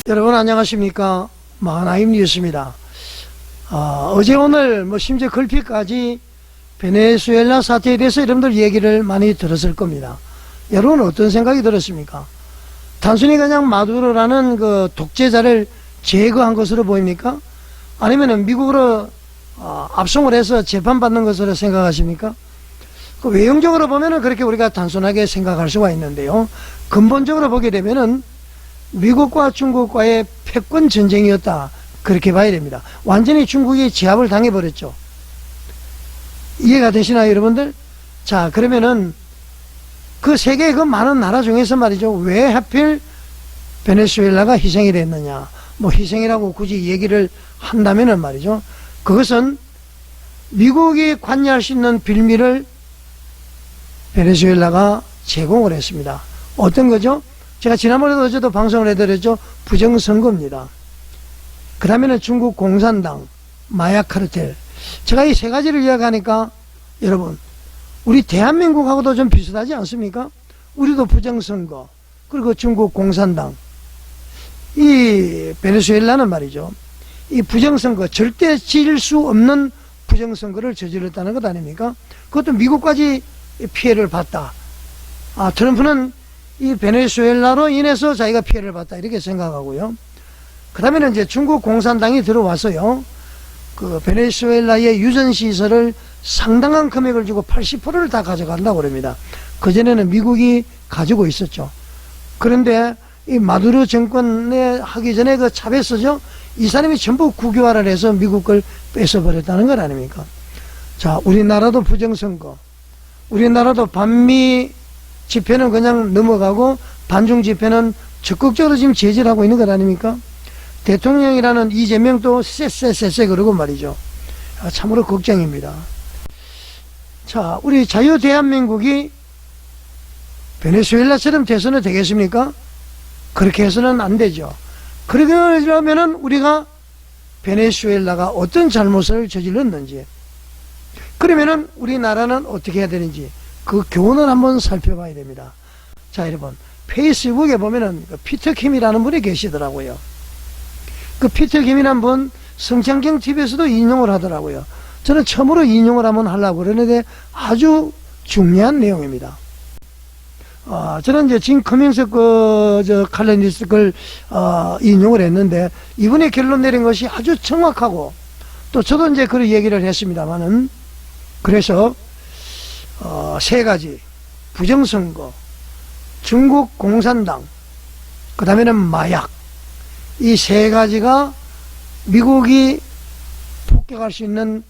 여러분 안녕하십니까. 마하나임 뉴스입니다. 어제 오늘 심지어 걸핏까지 베네수엘라 사태에 대해서 여러분들 얘기를 많이 들었을 겁니다. 여러분은 어떤 생각이 들었습니까? 단순히 그냥 마두로라는 그 독재자를 제거한 것으로 보입니까? 아니면 미국으로 압송을 해서 재판받는 것으로 생각하십니까? 그 외형적으로 보면은 그렇게 우리가 단순하게 생각할 수가 있는데요. 근본적으로 보게 되면은 미국과 중국과의 패권 전쟁이었다, 그렇게 봐야 됩니다. 완전히 중국이 제압을 당해버렸죠. 이해가 되시나요, 여러분들? 자, 그러면은 그 세계의 그 많은 나라 중에서 말이죠, 왜 하필 베네수엘라가 희생이 됐느냐, 희생이라고 굳이 얘기를 한다면은 말이죠, 그것은 미국이 관여할 수 있는 빌미를 베네수엘라가 제공을 했습니다. 어떤 거죠? 제가 지난번에도 어제도 방송을 해드렸죠. 부정선거입니다. 그 다음에는 중국 공산당, 마약 카르텔. 제가 이 세 가지를 이야기하니까 여러분, 우리 대한민국하고도 좀 비슷하지 않습니까? 우리도 부정선거, 그리고 중국 공산당. 이 베네수엘라는 말이죠, 이 부정선거, 절대 질 수 없는 부정선거를 저질렀다는 것 아닙니까? 그것도 미국까지 피해를 봤다. 트럼프는 이 베네수엘라로 인해서 자기가 피해를 봤다, 이렇게 생각하고요. 그 다음에는 이제 중국 공산당이 들어와서요, 그 베네수엘라의 유전시설을 상당한 금액을 주고 80%를 다 가져간다고 그럽니다. 그전에는 미국이 가지고 있었죠. 그런데 이 마두로 정권에 하기 전에 그 차베스죠, 이 사람이 전부 국유화를 해서 미국 걸 뺏어버렸다는 것 아닙니까? 자, 우리나라도 부정선거, 우리나라도 반미 집회는 그냥 넘어가고 반중 집회는 적극적으로 지금 제재를 하고 있는 것 아닙니까? 대통령이라는 이재명도 쎄쎄쎄쎄 그러고 말이죠. 참으로 걱정입니다. 자, 우리 자유 대한민국이 베네수엘라처럼 돼서는 되겠습니까? 그렇게 해서는 안 되죠. 그러려면은 우리가 베네수엘라가 어떤 잘못을 저질렀는지, 그러면은 우리나라는 어떻게 해야 되는지, 그 교훈을 한번 살펴봐야 됩니다. 자, 여러분, 페이스북에 보면은 피터 킴이라는 분이 계시더라고요. 그 피터 킴이라는 분 성창경 TV에서도 인용을 하더라고요. 저는 처음으로 인용을 한번 하려고 그러는데 아주 중요한 내용입니다. 저는 이제 진 커밍스 칼럼니스트 걸 인용을 했는데, 이분의 결론 내린 것이 아주 정확하고, 또 저도 이제 그런 얘기를 했습니다만은, 그래서 세 가지, 부정선거, 중국 공산당, 그 다음에는 마약, 이 세 가지가 미국이 폭격할 수 있는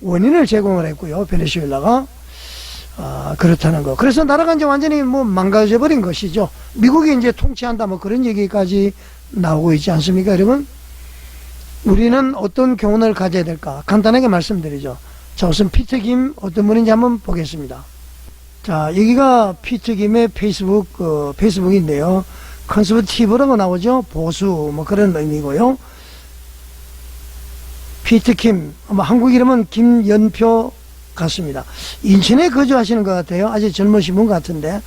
원인을 제공을 했고요, 베네수엘라가. 그렇다는 거. 그래서 나라가 이제 완전히 망가져 버린 것이죠. 미국이 이제 통치한다, 그런 얘기까지 나오고 있지 않습니까, 여러분? 우리는 어떤 교훈을 가져야 될까? 간단하게 말씀드리죠. 자, 우선 피터 김 어떤 분인지 한번 보겠습니다. 자, 여기가 피터 김의 페이스북인데요. 컨서버티브라고 나오죠. 보수, 그런 의미고요. 피터 김, 한국 이름은 김연표 같습니다. 인천에 거주하시는 것 같아요. 아주 젊으신 분 같은데,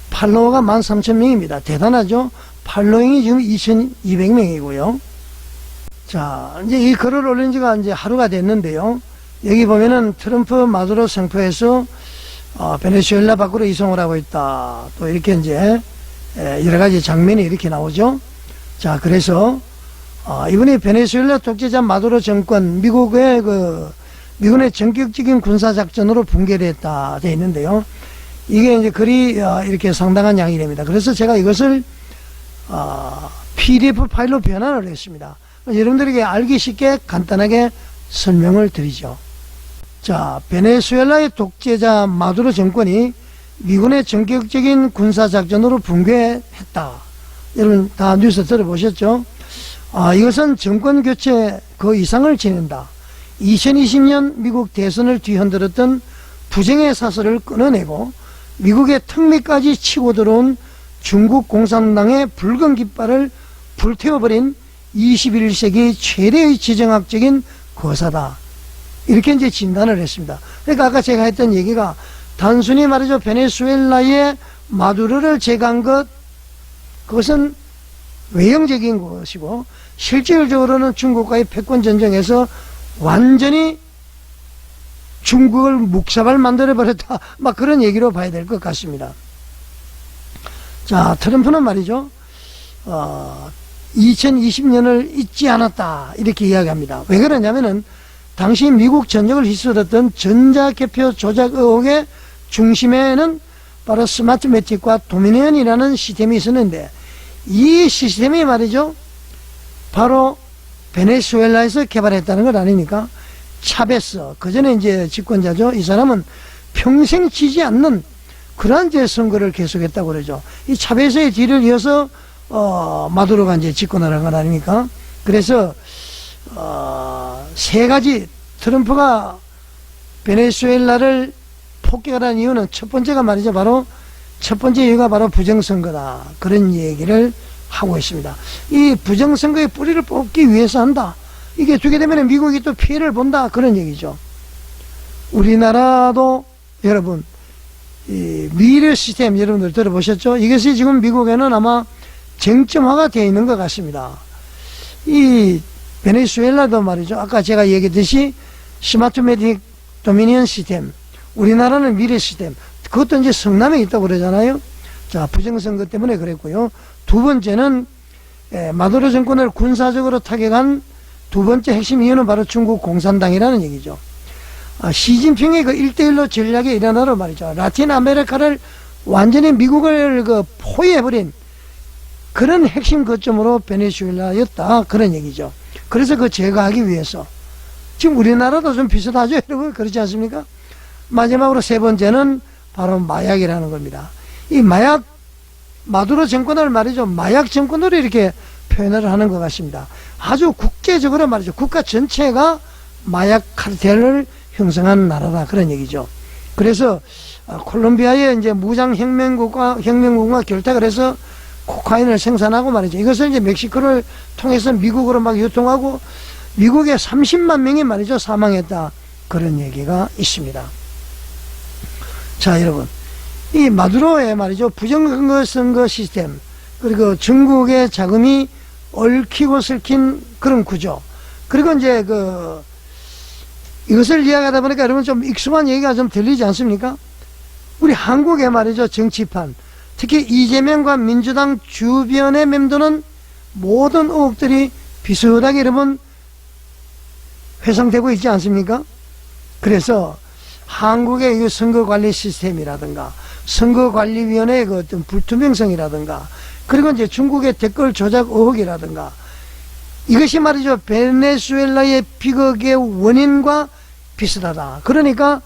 팔로워가 13,000명입니다. 대단하죠? 팔로잉이 지금 2,200명이고요. 자, 이제 이 글을 올린 지가 이제 하루가 됐는데요. 여기 보면은 트럼프 마두로 생포해서 베네수엘라 밖으로 이송을 하고 있다, 또 이렇게 이제 여러 가지 장면이 이렇게 나오죠. 자, 그래서 이번에 베네수엘라 독재자 마두로 정권, 미국의 미군의 전격적인 군사작전으로 붕괴됐다 돼 있는데요. 이게 이제 글이 이렇게 상당한 양이 됩니다. 그래서 제가 이것을 PDF 파일로 변환을 했습니다. 여러분들에게 알기 쉽게 간단하게 설명을 드리죠. 자, 베네수엘라의 독재자 마두로 정권이 미군의 전격적인 군사작전으로 붕괴했다. 여러분 다 뉴스 들어보셨죠? 이것은 정권 교체 그 이상을 지낸다. 2020년 미국 대선을 뒤흔들었던 부정의 사슬을 끊어내고 미국의 턱밑까지 치고 들어온 중국 공산당의 붉은 깃발을 불태워버린 21세기 최대의 지정학적인 거사다, 이렇게 이제 진단을 했습니다. 그러니까 아까 제가 했던 얘기가 단순히 말이죠, 베네수엘라의 마두로를 제거한 것, 그것은 외형적인 것이고, 실질적으로는 중국과의 패권 전쟁에서 완전히 중국을 묵사발 만들어버렸다. 막 그런 얘기로 봐야 될 것 같습니다. 자, 트럼프는 말이죠. 2020년을 잊지 않았다. 이렇게 이야기합니다. 왜 그러냐면은, 당시 미국 전역을 휩쓸었던 전자개표 조작 의혹의 중심에는 바로 스마트매틱과 도미니언이라는 시스템이 있었는데, 이 시스템이 말이죠. 바로 베네수엘라에서 개발했다는 것 아닙니까? 차베스, 그 전에 이제 집권자죠. 이 사람은 평생 지지 않는 그러한 이제 선거를 계속했다고 그러죠. 이 차베스의 뒤를 이어서 마두로가 이제 집권하는 것 아닙니까? 그래서 세 가지, 트럼프가 베네수엘라를 폭격하는 이유는 첫 번째가 말이죠. 바로 첫 번째 이유가 바로 부정선거다. 그런 얘기를 하고 있습니다. 이 부정선거의 뿌리를 뽑기 위해서 한다. 이게 되게 되면 미국이 또 피해를 본다. 그런 얘기죠. 우리나라도 여러분, 이 미래 시스템 여러분들 들어보셨죠? 이것이 지금 미국에는 아마 쟁점화가 되어 있는 것 같습니다. 이 베네수엘라도 말이죠. 아까 제가 얘기했듯이 스마트매틱 도미니언 시스템, 우리나라는 미래 시스템, 그것도 이제 성남에 있다고 그러잖아요. 자, 부정선거 때문에 그랬고요. 두 번째는 마두로 정권을 군사적으로 타격한 두 번째 핵심 이유는 바로 중국 공산당이라는 얘기죠. 시진핑의 그 1대1로 전략의 일환으로 말이죠. 라틴 아메리카를 완전히 미국을 그 포위해버린 그런 핵심 거점으로 베네수엘라였다. 그런 얘기죠. 그래서 그 제거하기 위해서. 지금 우리나라도 좀 비슷하죠, 여러분? 그렇지 않습니까? 마지막으로 세 번째는 바로 마약이라는 겁니다. 이 마약, 마두로 정권을 말이죠. 마약 정권으로 이렇게 표현을 하는 것 같습니다. 아주 국제적으로 말이죠. 국가 전체가 마약 카르텔을 형성한 나라다. 그런 얘기죠. 그래서 콜롬비아의 이제 무장혁명국과 결탁을 해서 코카인을 생산하고 말이죠. 이것을 이제 멕시코를 통해서 미국으로 막 유통하고 미국에 30만 명이 말이죠. 사망했다. 그런 얘기가 있습니다. 자, 여러분. 이 마두로의 말이죠. 부정선거 시스템, 그리고 중국의 자금이 얽히고 설킨 그런 구조. 그리고 이제 이것을 이야기하다 보니까 여러분 좀 익숙한 얘기가 좀 들리지 않습니까? 우리 한국의 말이죠. 정치판. 특히 이재명과 민주당 주변에 맴도는 모든 의혹들이 비슷하게 여러분 회상되고 있지 않습니까? 그래서 한국의 이 선거관리 시스템이라든가 선거관리위원회의 그 어떤 불투명성이라든가 그리고 이제 중국의 댓글 조작 의혹이라든가 이것이 말이죠. 베네수엘라의 비극의 원인과 비슷하다. 그러니까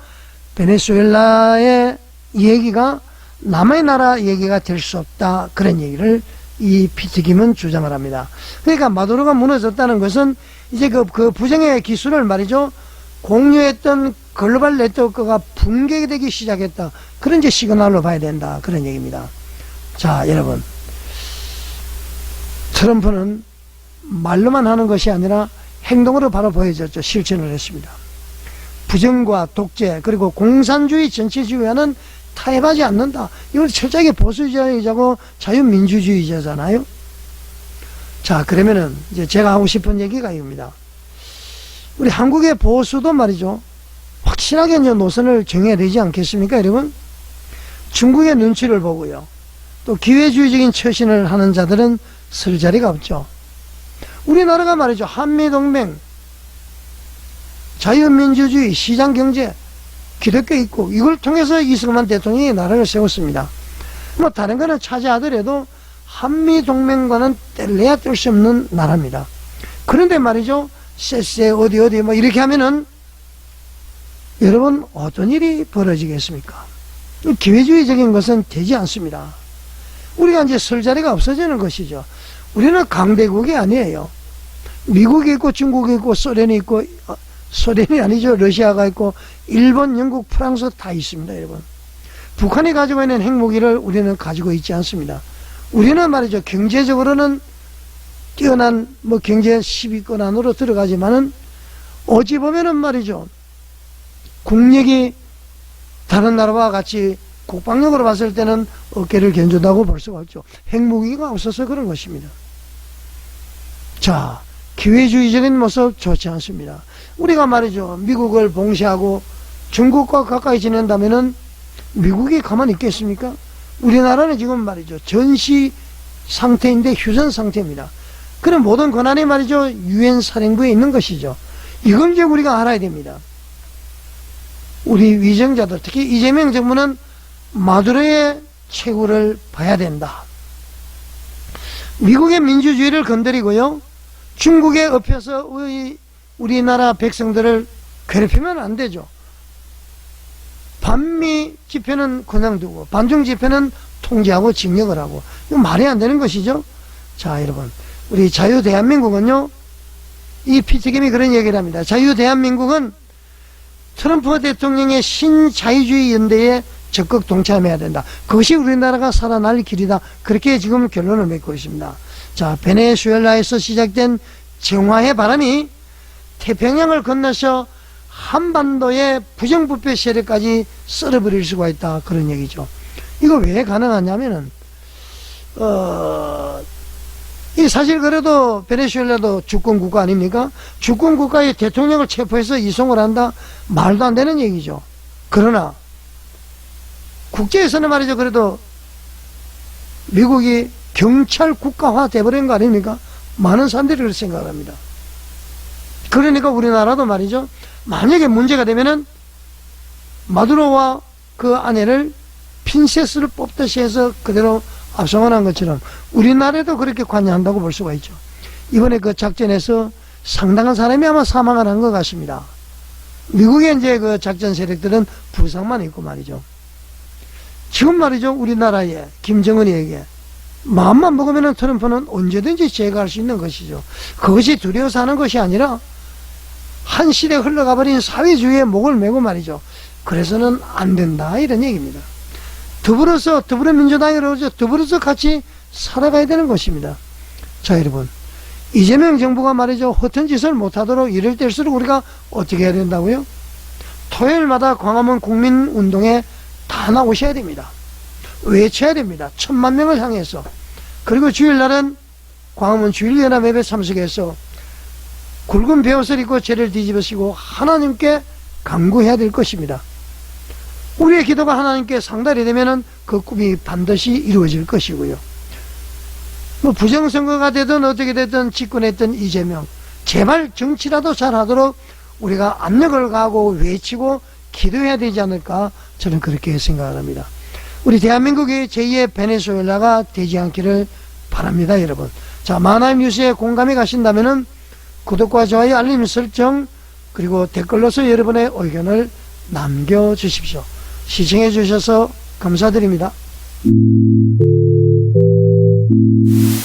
베네수엘라의 얘기가 남의 나라 얘기가 될 수 없다. 그런 얘기를 이 피트김은 주장을 합니다. 그러니까 마두로가 무너졌다는 것은 이제 그 부정의 기술을 말이죠. 공유했던 글로벌 네트워크가 붕괴되기 시작했다. 그런 이제 시그널로 봐야 된다. 그런 얘기입니다. 자, 여러분. 트럼프는 말로만 하는 것이 아니라 행동으로 바로 보여줬죠. 실천을 했습니다. 부정과 독재 그리고 공산주의 전체주의와는 타협하지 않는다. 이걸 철저하게 보수주의자고 자유민주주의자잖아요. 자, 그러면은 이제 제가 하고 싶은 얘기가 이겁니다. 우리 한국의 보수도 말이죠. 확실하게 이제 노선을 정해야 되지 않겠습니까, 여러분? 중국의 눈치를 보고요. 또 기회주의적인 처신을 하는 자들은 설 자리가 없죠. 우리나라가 말이죠. 한미동맹, 자유민주주의, 시장경제, 기독교 입국, 이걸 통해서 이승만 대통령이 나라를 세웠습니다. 뭐 다른 거는 차지하더라도 한미동맹과는 뗄래야 뗄 수 없는 나라입니다. 그런데 말이죠. 쎄쎄 어디 뭐 이렇게 하면은 여러분 어떤 일이 벌어지겠습니까? 기회주의적인 것은 되지 않습니다. 우리가 이제 설 자리가 없어지는 것이죠. 우리는 강대국이 아니에요. 미국이 있고 중국이 있고 소련이 있고 소련이 아니죠. 러시아가 있고 일본, 영국, 프랑스 다 있습니다. 여러분. 북한이 가지고 있는 핵무기를 우리는 가지고 있지 않습니다. 우리는 말이죠. 경제적으로는 뛰어난 뭐 경제 10위권 안으로 들어가지만은 어찌 보면은 말이죠. 국력이 다른 나라와 같이 국방력으로 봤을 때는 어깨를 견준다고 볼 수가 없죠. 핵무기가 없어서 그런 것입니다. 자, 기회주의적인 모습 좋지 않습니다. 우리가 말이죠, 미국을 봉쇄하고 중국과 가까이 지낸다면은 미국이 가만히 있겠습니까? 우리나라는 지금 말이죠, 전시 상태인데 휴전 상태입니다. 그런 모든 권한이 말이죠, 유엔 사령부에 있는 것이죠. 이걸 이제 우리가 알아야 됩니다. 우리 위정자들, 특히 이재명 정부는 마두로의 최후를 봐야 된다. 미국의 민주주의를 건드리고요, 중국에 엎혀서 우리나라 백성들을 괴롭히면 안 되죠. 반미 집회는 그냥 두고 반중 집회는 통제하고 징역을 하고, 이거 말이 안 되는 것이죠. 자, 여러분, 우리 자유대한민국은요, 이 피트김이 그런 얘기를 합니다. 자유대한민국은 트럼프 대통령의 신자유주의 연대에 적극 동참해야 된다. 그것이 우리나라가 살아날 길이다. 그렇게 지금 결론을 맺고 있습니다. 자, 베네수엘라에서 시작된 정화의 바람이 태평양을 건너서 한반도의 부정부패 세력까지 썰어버릴 수가 있다. 그런 얘기죠. 이거 왜 가능하냐면은, 이 사실 그래도 베네수엘라도 주권국가 아닙니까? 주권국가의 대통령을 체포해서 이송을 한다? 말도 안 되는 얘기죠. 그러나 국제에서는 말이죠, 그래도 미국이 경찰 국가화 돼버린 거 아닙니까? 많은 사람들이 그렇게 생각을 합니다. 그러니까 우리나라도 말이죠, 만약에 문제가 되면은 마두로와 그 아내를 핀셋을 뽑듯이 해서 그대로 압송한 것처럼 우리나라에도 그렇게 관여한다고 볼 수가 있죠. 이번에 그 작전에서 상당한 사람이 아마 사망을 한 것 같습니다. 미국의 이제 그 작전 세력들은 부상만 있고 말이죠. 지금 말이죠, 우리나라에 김정은이에게 마음만 먹으면 트럼프는 언제든지 제거할 수 있는 것이죠. 그것이 두려워서 하는 것이 아니라 한 시대 흘러가버린 사회주의의 목을 메고 말이죠. 그래서는 안 된다, 이런 얘기입니다. 더불어민주당이 그러죠. 더불어서 같이 살아가야 되는 것입니다. 자, 여러분, 이재명 정부가 말이죠, 허튼 짓을 못하도록 이럴 때일수록 우리가 어떻게 해야 된다고요? 토요일마다 광화문 국민운동에 다 나오셔야 됩니다. 외쳐야 됩니다. 10,000명을 향해서. 그리고 주일날은 광화문 주일연합회에 참석해서 굵은 베옷을 입고 죄를 뒤집으시고 하나님께 간구해야 될 것입니다. 우리의 기도가 하나님께 상달이 되면은 그 꿈이 반드시 이루어질 것이고요. 뭐 부정선거가 되든 어떻게 되든 집권했던 이재명, 제발 정치라도 잘하도록 우리가 압력을 가하고 외치고 기도해야 되지 않을까, 저는 그렇게 생각을 합니다. 우리 대한민국이 제2의 베네수엘라가 되지 않기를 바랍니다, 여러분. 자, 마나임 뉴스에 공감이 가신다면은 구독과 좋아요, 알림 설정, 그리고 댓글로서 여러분의 의견을 남겨주십시오. 시청해 주셔서 감사드립니다.